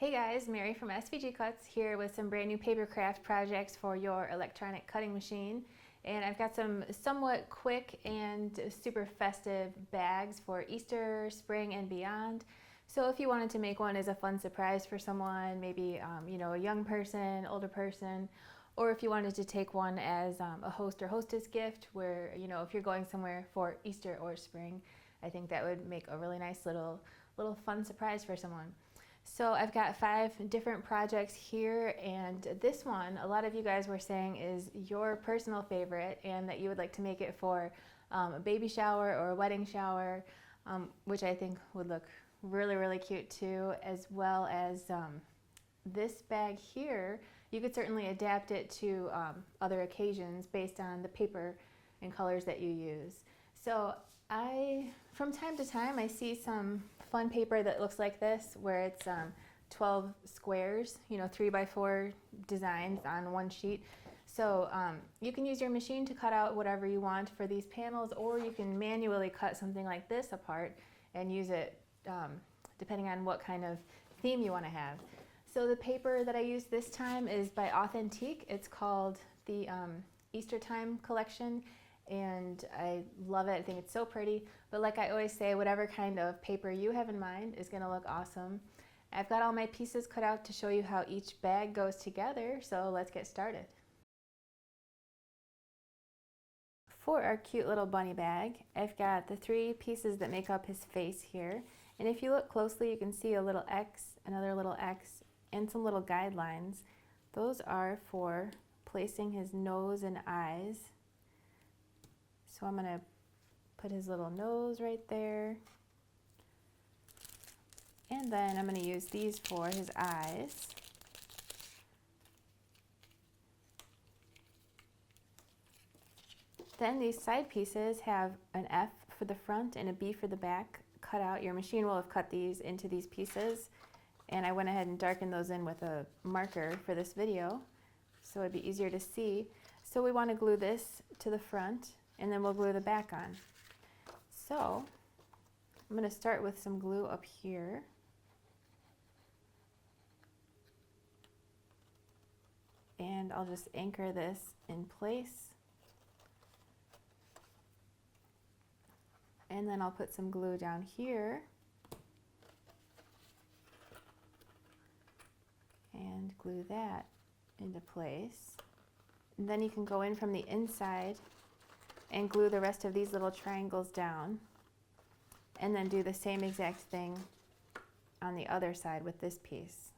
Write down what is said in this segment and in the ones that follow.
Hey guys, Mary from SVG Cuts here with some brand new paper craft projects for your electronic cutting machine. And I've got some somewhat quick and super festive bags for Easter, spring, and beyond. So if you wanted to make one as a fun surprise for someone, maybe a young person, older person, or if you wanted to take one as a host or hostess gift where, if you're going somewhere for Easter or spring, I think that would make a really nice little fun surprise for someone. So I've got 5 different projects here, and this one, a lot of you guys were saying is your personal favorite and that you would like to make it for a baby shower or a wedding shower, which I think would look really cute too, as well as this bag here. You could certainly adapt it to other occasions based on the paper and colors that you use. So from time to time, I see some fun paper that looks like this, where it's 12 squares, 3x4 designs on one sheet. So you can use your machine to cut out whatever you want for these panels, or you can manually cut something like this apart and use it depending on what kind of theme you want to have. So the paper that I used this time is by Authentique. It's called the Easter Time Collection, and I love it. I think it's so pretty, but like I always say, whatever kind of paper you have in mind is going to look awesome. I've got all my pieces cut out to show you how each bag goes together, so let's get started. For our cute little bunny bag, I've got the 3 pieces that make up his face here, and if you look closely you can see a little X, another little X, and some little guidelines. Those are for placing his nose and eyes. So I'm going to put his little nose right there. And then I'm going to use these for his eyes. Then these side pieces have an F for the front and a B for the back cut out. Your machine will have cut these into these pieces. And I went ahead and darkened those in with a marker for this video, so it'd be easier to see. So we want to glue this to the front, and then we'll glue the back on. So I'm going to start with some glue up here. And I'll just anchor this in place. And then I'll put some glue down here. And glue that into place. And then you can go in from the inside and glue the rest of these little triangles down, and then do the same exact thing on the other side with this piece.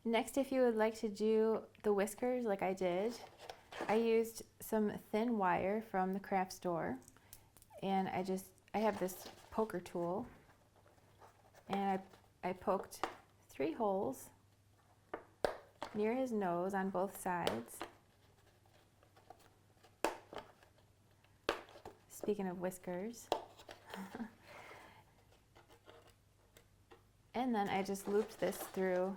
Next, if you would like to do the whiskers like I did, I used some thin wire from the craft store, and I have this poker tool, and I poked 3 holes near his nose on both sides. Speaking of whiskers. And then I just looped this through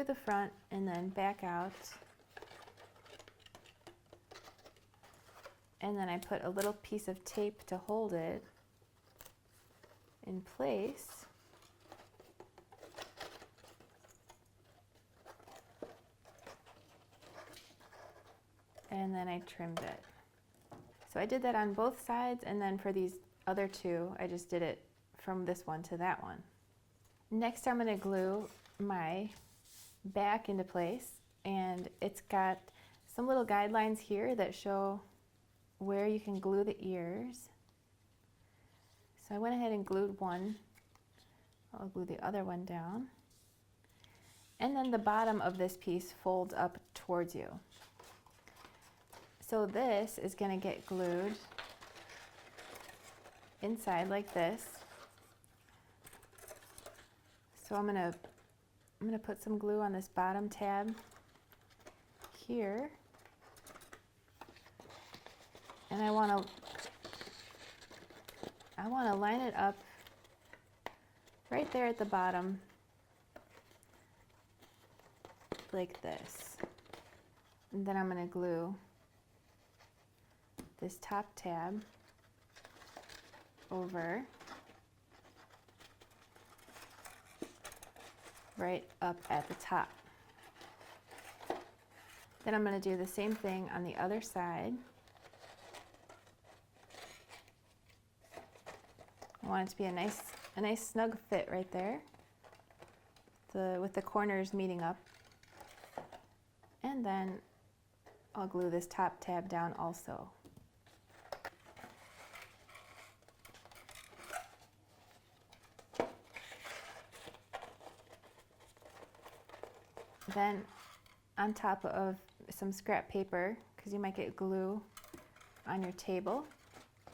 the front and then back out. And then I put a little piece of tape to hold it in place. And then I trimmed it. So I did that on both sides, and then for these other 2, I just did it from this one to that one. Next, I'm going to glue my back into place, and it's got some little guidelines here that show where you can glue the ears. So I went ahead and glued one. I'll glue the other one down. And then the bottom of this piece folds up towards you. So this is going to get glued inside like this. So I'm gonna put some glue on this bottom tab here, and I want to line it up right there at the bottom like this. And then I'm going to glue this top tab over right up at the top. Then I'm going to do the same thing on the other side. I want it to be a nice snug fit right there, with the corners meeting up. And then I'll glue this top tab down also. Then on top of some scrap paper, because you might get glue on your table,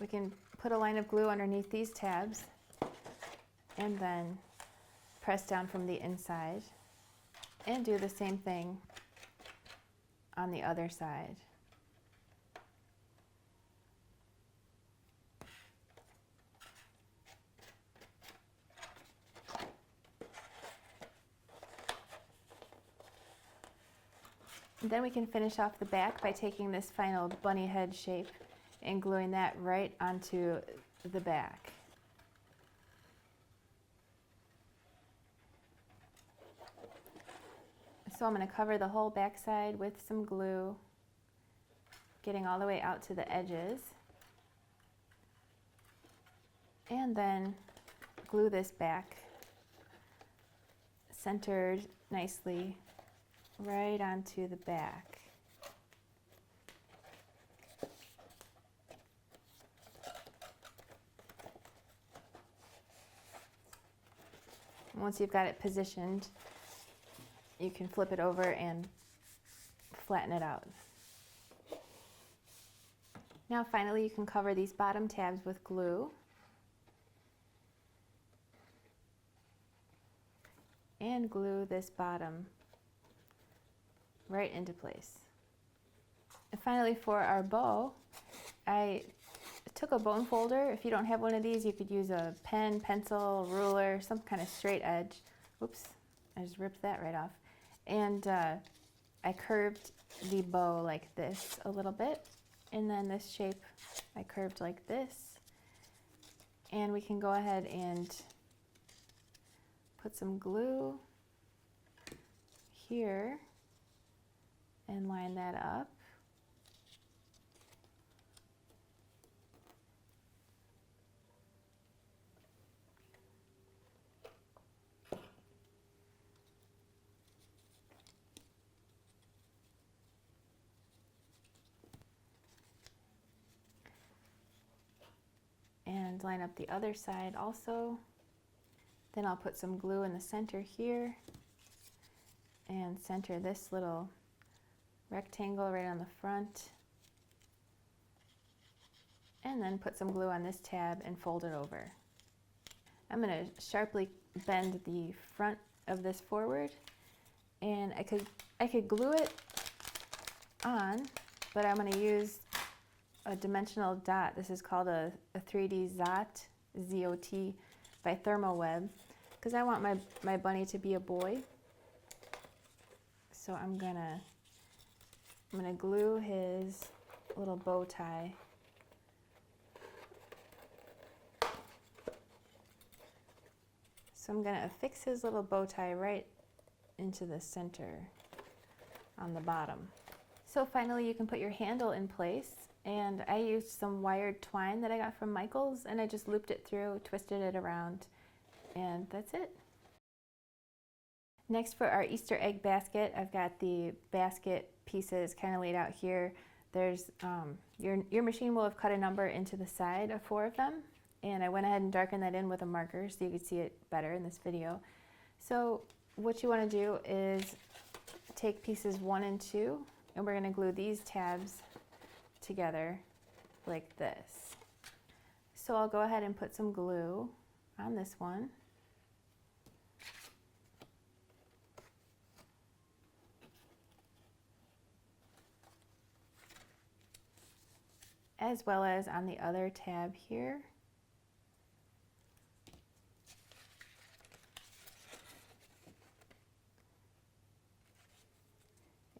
we can put a line of glue underneath these tabs and then press down from the inside and do the same thing on the other side. Then we can finish off the back by taking this final bunny head shape and gluing that right onto the back. So I'm going to cover the whole back side with some glue, getting all the way out to the edges, and then glue this back centered nicely right onto the back. Once you've got it positioned, you can flip it over and flatten it out. Now finally you can cover these bottom tabs with glue and glue this bottom right into place. And finally, for our bow, I took a bone folder. If you don't have one of these, you could use a pen, pencil, ruler, some kind of straight edge. Oops, I just ripped that right off. And I curved the bow like this a little bit, and then this shape I curved like this. And we can go ahead and put some glue here and line that up. And line up the other side also. Then I'll put some glue in the center here and center this little rectangle right on the front, and then put some glue on this tab and fold it over. I'm going to sharply bend the front of this forward, and I could glue it on, but I'm going to use a dimensional dot. This is called a 3D Zot, Z-O-T, by Thermoweb, because I want my bunny to be a boy. So I'm gonna glue his little bow tie. So I'm gonna affix his little bow tie right into the center on the bottom. So finally you can put your handle in place, and I used some wired twine that I got from Michael's, and I just looped it through, twisted it around, and that's it. Next, for our Easter egg basket, I've got the basket pieces kind of laid out here. There's your machine will have cut a number into the side of 4 of them, and I went ahead and darkened that in with a marker so you could see it better in this video. So what you want to do is take pieces 1 and 2, and we're going to glue these tabs together like this. So I'll go ahead and put some glue on this one. as well as on the other tab here.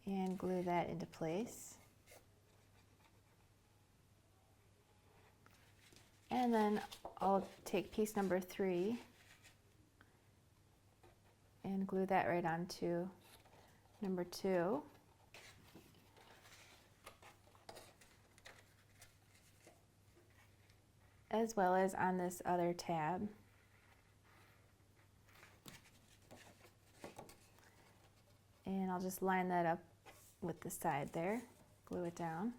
And glue that into place. And then I'll take piece number 3 and glue that right onto number 2. As well as on this other tab. And I'll just line that up with the side there, glue it down.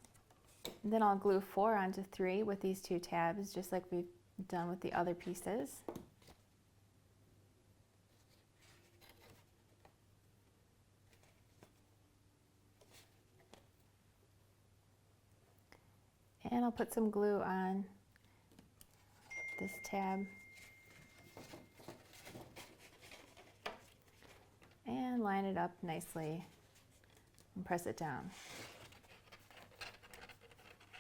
And then I'll glue 4 onto 3 with these 2 tabs, just like we've done with the other pieces. And I'll put some glue on this tab. And line it up nicely and press it down.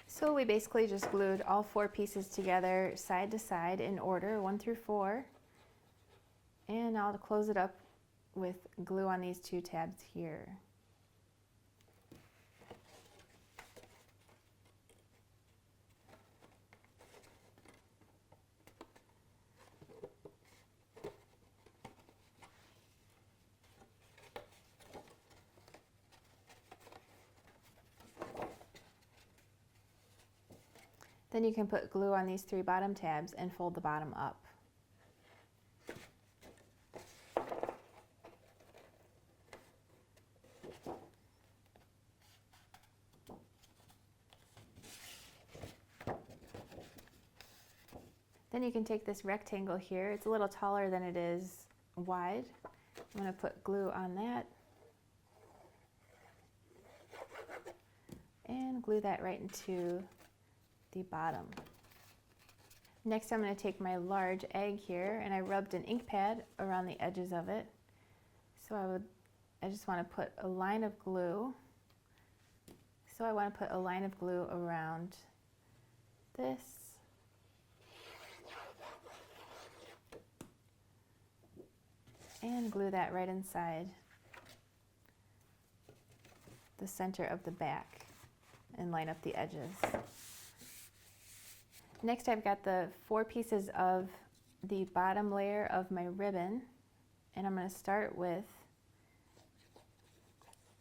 So we basically just glued all 4 pieces together side to side in order, 1 through 4. And now to close it up with glue on these 2 tabs here. Then you can put glue on these 3 bottom tabs and fold the bottom up. Then you can take this rectangle here. It's a little taller than it is wide. I'm going to put glue on that and glue that right into the bottom. Next I'm going to take my large egg here, and I rubbed an ink pad around the edges of it. So I just want to put a line of glue. So I want to put a line of glue around this. And glue that right inside the center of the back and line up the edges. Next I've got the 4 pieces of the bottom layer of my ribbon, and I'm going to start with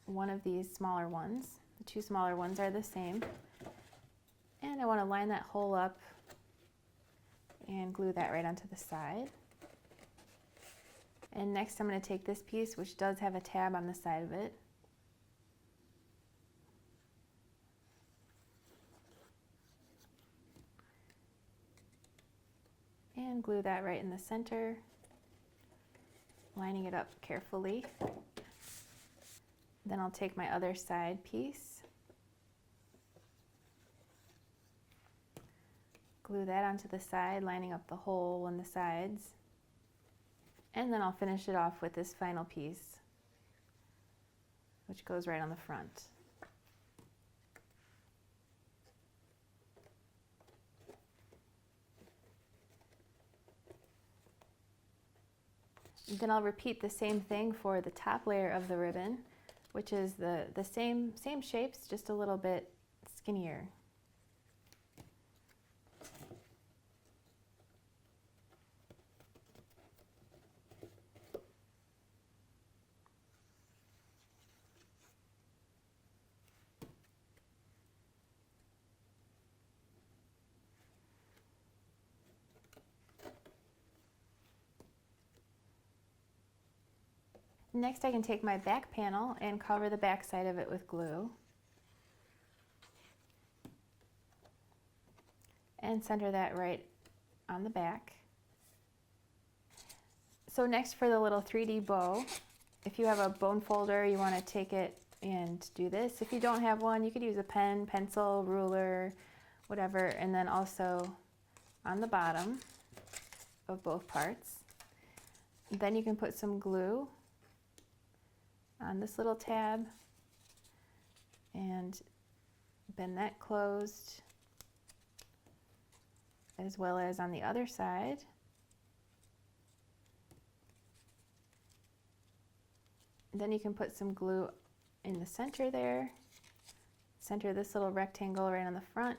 one of these smaller ones. The 2 smaller ones are the same. And I want to line that hole up and glue that right onto the side. And next I'm going to take this piece, which does have a tab on the side of it, and glue that right in the center, lining it up carefully. Then I'll take my other side piece, glue that onto the side, lining up the hole in the sides, and then I'll finish it off with this final piece, which goes right on the front. Then I'll repeat the same thing for the top layer of the ribbon, which is the same shapes, just a little bit skinnier. Next I can take my back panel and cover the back side of it with glue. And center that right on the back. So next for the little 3D bow, if you have a bone folder, you want to take it and do this. If you don't have one, you could use a pen, pencil, ruler, whatever, and then also on the bottom of both parts. Then you can put some glue on this little tab and bend that closed as well as on the other side. Then you can put some glue in the center there. Center this little rectangle right on the front.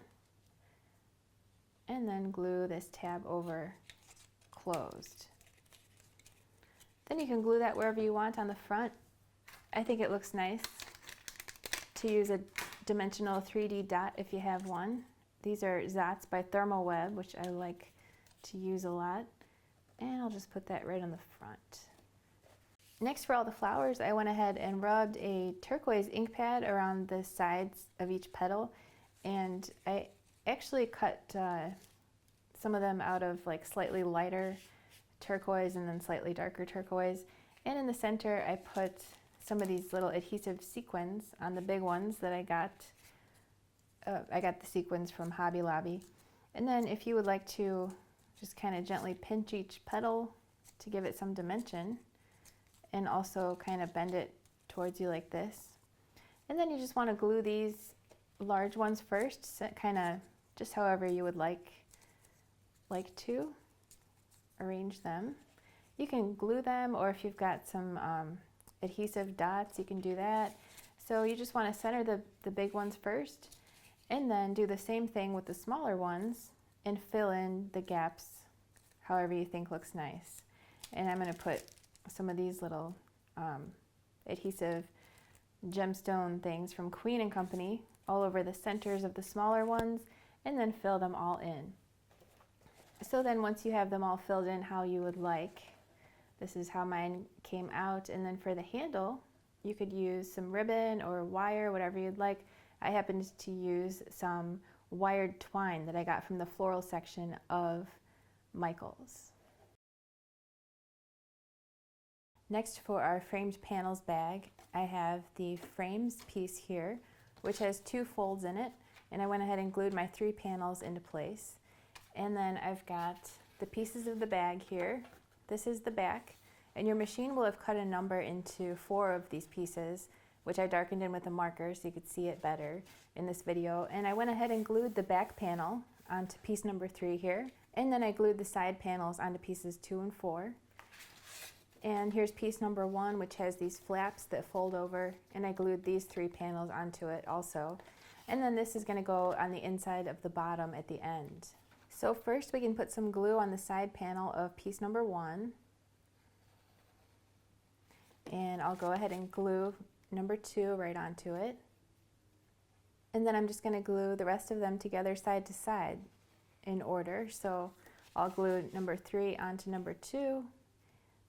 And then glue this tab over closed. Then you can glue that wherever you want on the front. I think it looks nice to use a dimensional 3D dot if you have one. These are Zots by Thermal Web, which I like to use a lot. And I'll just put that right on the front. Next, for all the flowers, I went ahead and rubbed a turquoise ink pad around the sides of each petal, and I actually cut some of them out of like slightly lighter turquoise and then slightly darker turquoise. And in the center, I put some of these little adhesive sequins on the big ones that I got. I got the sequins from Hobby Lobby. And then if you would like to just kind of gently pinch each petal to give it some dimension, and also kind of bend it towards you like this. And then you just want to glue these large ones first, kind of just however you would like to arrange them. You can glue them, or if you've got some adhesive dots, you can do that. So you just want to center the big ones first, and then do the same thing with the smaller ones and fill in the gaps however you think looks nice. And I'm going to put some of these little adhesive gemstone things from Queen & Company all over the centers of the smaller ones, and then fill them all in. So then once you have them all filled in how you would like, this is how mine came out. And then for the handle, you could use some ribbon or wire, whatever you'd like. I happened to use some wired twine that I got from the floral section of Michael's. Next, for our framed panels bag, I have the frames piece here, which has 2 folds in it, and I went ahead and glued my 3 panels into place. And then I've got the pieces of the bag here. This is the back, and your machine will have cut a number into 4 of these pieces, which I darkened in with a marker so you could see it better in this video. And I went ahead and glued the back panel onto piece number 3 here, and then I glued the side panels onto pieces 2 and 4. And here's piece number 1, which has these flaps that fold over, and I glued these 3 panels onto it also. And then this is going to go on the inside of the bottom at the end. So first we can put some glue on the side panel of piece number 1. And I'll go ahead and glue number 2 right onto it. And then I'm just going to glue the rest of them together side to side in order. So I'll glue number 3 onto number 2.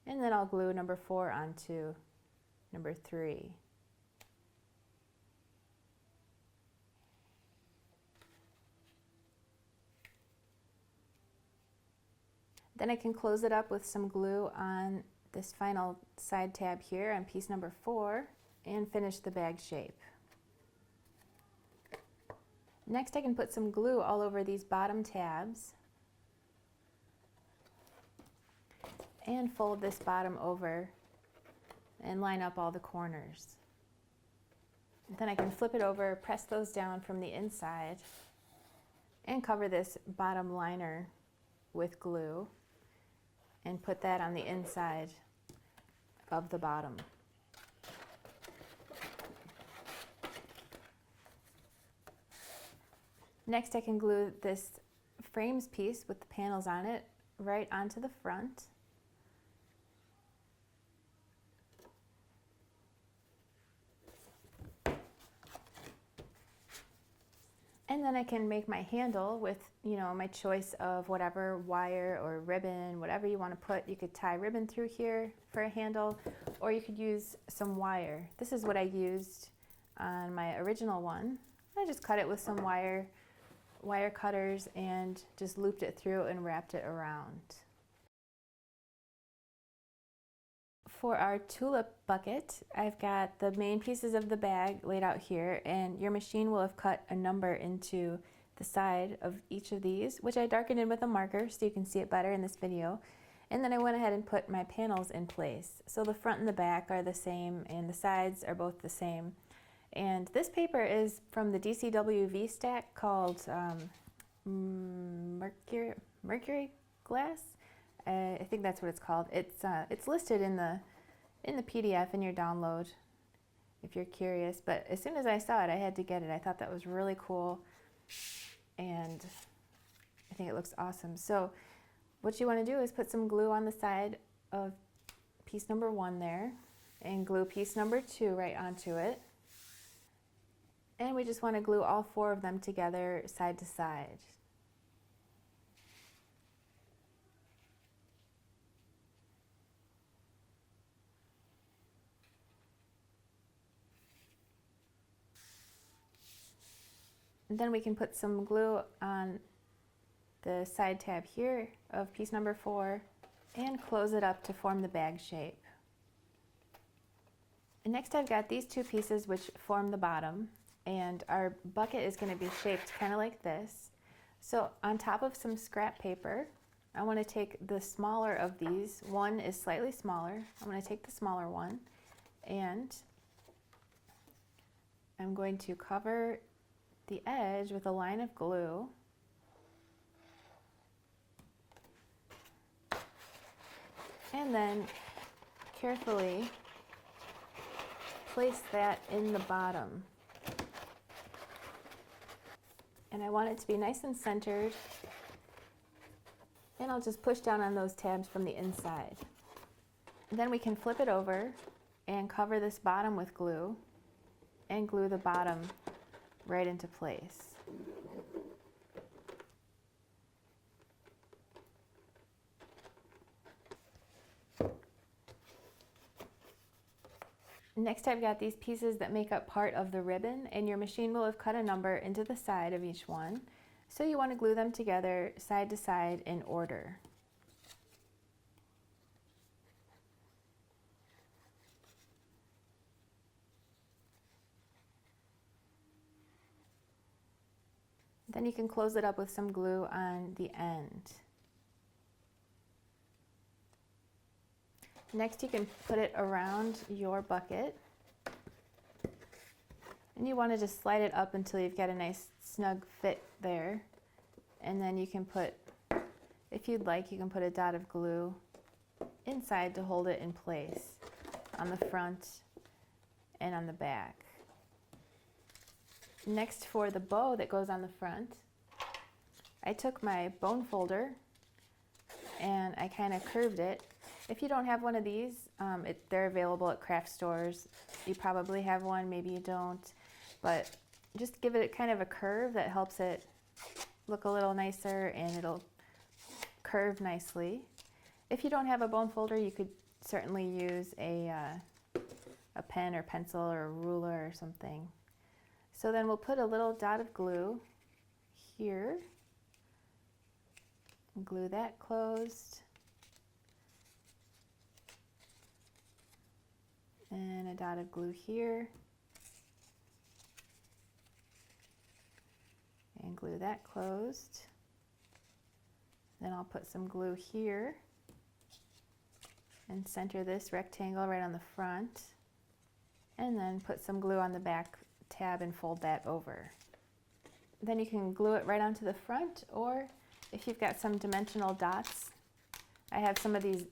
And then I'll glue number 4 onto number 3. Then I can close it up with some glue on this final side tab here on piece number 4 and finish the bag shape. Next, I can put some glue all over these bottom tabs and fold this bottom over and line up all the corners. Then I can flip it over, press those down from the inside, and cover this bottom liner with glue and put that on the inside of the bottom. Next, I can glue this frames piece with the panels on it right onto the front. And then I can make my handle with, my choice of whatever wire or ribbon, whatever you want to put. You could tie ribbon through here for a handle, or you could use some wire. This is what I used on my original one. I just cut it with some wire cutters and just looped it through and wrapped it around. For our Tulip Bucket, I've got the main pieces of the bag laid out here, and your machine will have cut a number into the side of each of these, which I darkened in with a marker so you can see it better in this video. And then I went ahead and put my panels in place. So the front and the back are the same, and the sides are both the same. And this paper is from the DCW V stack called mercury glass. I think that's what it's called. It's listed in the PDF in your download if you're curious. But as soon as I saw it, I had to get it. I thought that was really cool, and I think it looks awesome. So what you want to do is put some glue on the side of piece number 1 there, and glue piece number 2 right onto it. And we just want to glue all 4 of them together side to side. And then we can put some glue on the side tab here of piece number 4 and close it up to form the bag shape. And next I've got these 2 pieces which form the bottom, and our bucket is going to be shaped kind of like this. So on top of some scrap paper, I want to take the smaller of these. One is slightly smaller. I'm going to take the smaller one, and I'm going to cover the edge with a line of glue. And then carefully place that in the bottom. And I want it to be nice and centered. And I'll just push down on those tabs from the inside. And then we can flip it over and cover this bottom with glue and glue the bottom right into place. Next, I've got these pieces that make up part of the ribbon, and your machine will have cut a number into the side of each one. So you want to glue them together side to side in order. Then you can close it up with some glue on the end. Next, you can put it around your bucket, and you want to just slide it up until you've got a nice snug fit there. And then you can put, if you'd like, you can put a dot of glue inside to hold it in place on the front and on the back. Next, for the bow that goes on the front, I took my bone folder and I kind of curved it. If you don't have one of these, they're available at craft stores. You probably have one, maybe you don't, but just give it kind of a curve that helps it look a little nicer, and it'll curve nicely. If you don't have a bone folder, you could certainly use a pen or pencil or a ruler or something. So then we'll put a little dot of glue here and glue that closed. And a dot of glue here, and glue that closed. Then I'll put some glue here and center this rectangle right on the front, and then put some glue on the back tab and fold that over. Then you can glue it right onto the front, or if you've got some dimensional dots, I have some of these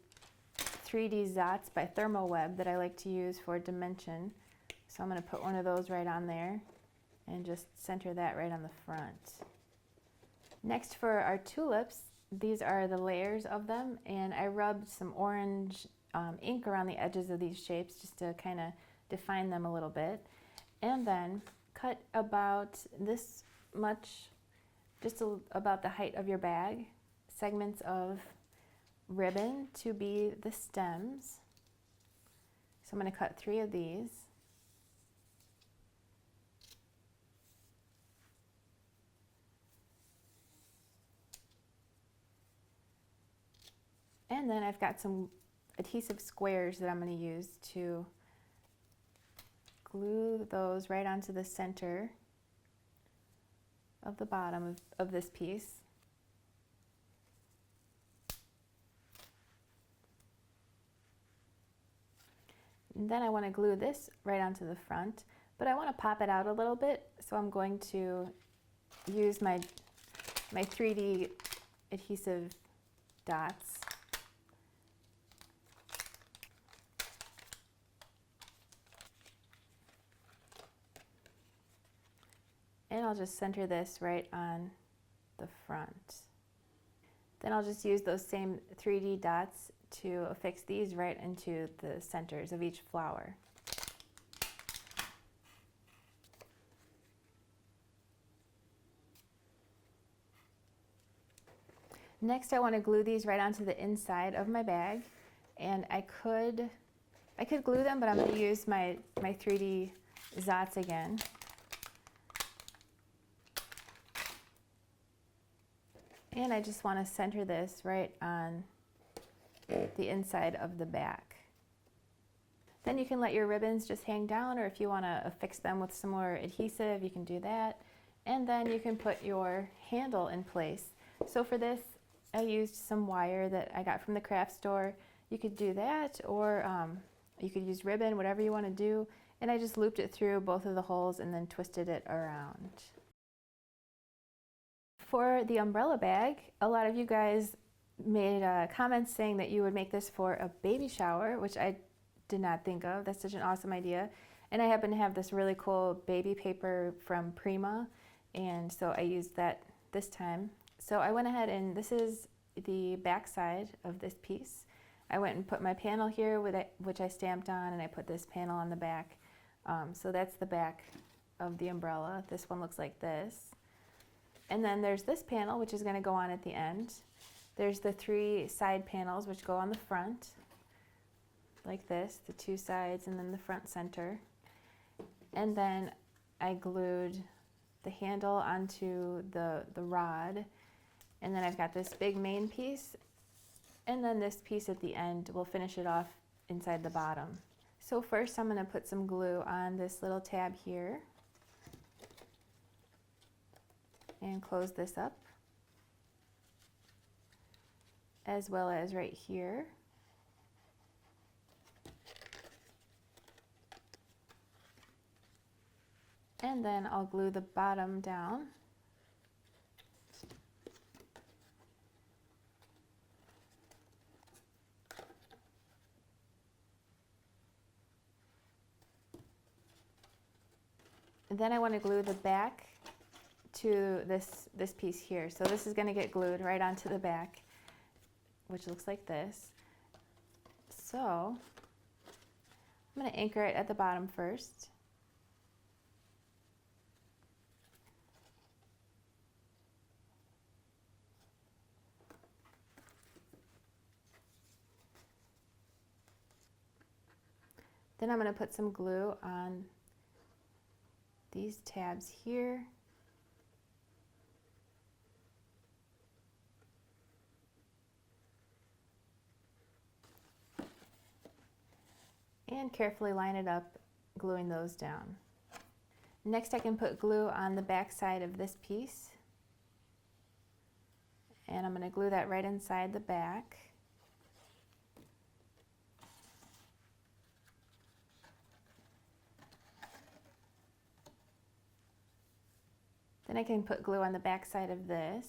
3D dots by Thermoweb that I like to use for dimension. So I'm going to put one of those right on there and just center that right on the front. Next, for our tulips, these are the layers of them, and I rubbed some orange ink around the edges of these shapes just to kind of define them a little bit. And then cut about this much, just about the height of your bag, segments of ribbon to be the stems. So I'm going to cut 3 of these. And then I've got some adhesive squares that I'm going to use to glue those right onto the center of the bottom of this piece. And then I want to glue this right onto the front, but I want to pop it out a little bit, so I'm going to use my my 3D adhesive dots. And I'll just center this right on the front. Then I'll just use those same 3D dots to affix these right into the centers of each flower. Next, I want to glue these right onto the inside of my bag, and I could glue them, but I'm going to use my 3D dots again. And I just want to center this right on the inside of the back. Then you can let your ribbons just hang down, or if you want to affix them with some more adhesive, you can do that. And then you can put your handle in place. So for this, I used some wire that I got from the craft store. You could do that, or you could use ribbon, whatever you want to do. And I just looped it through both of the holes and then twisted it around. For the umbrella bag, a lot of you guys made comments saying that you would make this for a baby shower, which I did not think of. That's such an awesome idea. And I happen to have this really cool baby paper from Prima, and so I used that this time. So I went ahead, and this is the back side of this piece. I went and put my panel here, which I stamped on, and I put this panel on the back. So that's the back of the umbrella. This one looks like this. And then there's this panel, which is going to go on at the end. There's the 3 side panels, which go on the front, like this, the 2 sides, and then the front center. And then I glued the handle onto the rod. And then I've got this big main piece, and then this piece at the end will finish it off inside the bottom. So first I'm going to put some glue on this little tab here and close this up, as well as right here. And then I'll glue the bottom down. And then I want to glue the back to this piece here. So this is going to get glued right onto the back, which looks like this. So I'm going to anchor it at the bottom first. Then I'm going to put some glue on these tabs here. And carefully line it up, gluing those down. Next, I can put glue on the back side of this piece. And I'm going to glue that right inside the back. Then I can put glue on the back side of this.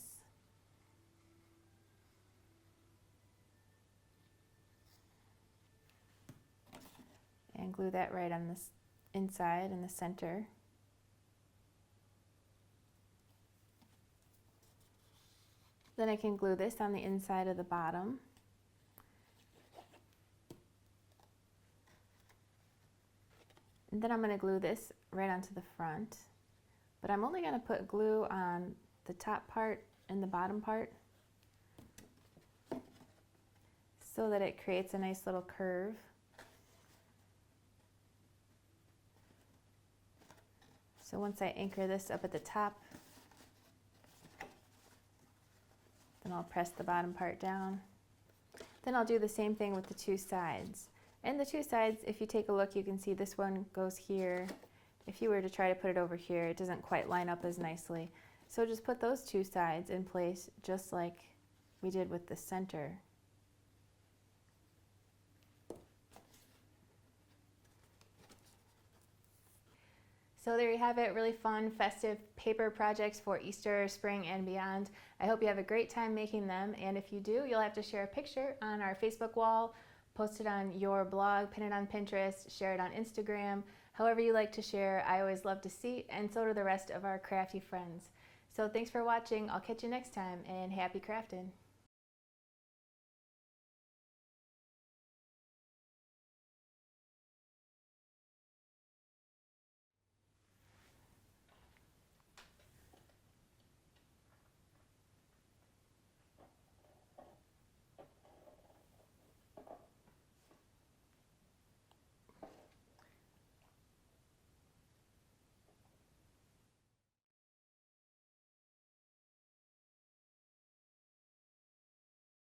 And glue that right on this inside in the center. Then I can glue this on the inside of the bottom. And then I'm going to glue this right onto the front. But I'm only going to put glue on the top part and the bottom part so that it creates a nice little curve. So once I anchor this up at the top, then I'll press the bottom part down. Then I'll do the same thing with the 2 sides. And the 2 sides, if you take a look, you can see this one goes here. If you were to try to put it over here, it doesn't quite line up as nicely. So just put those 2 sides in place just like we did with the center. So there you have it, really fun, festive paper projects for Easter, spring, and beyond. I hope you have a great time making them, and if you do, you'll have to share a picture on our Facebook wall, post it on your blog, pin it on Pinterest, share it on Instagram. However you like to share, I always love to see, and so do the rest of our crafty friends. So thanks for watching. I'll catch you next time, and happy crafting.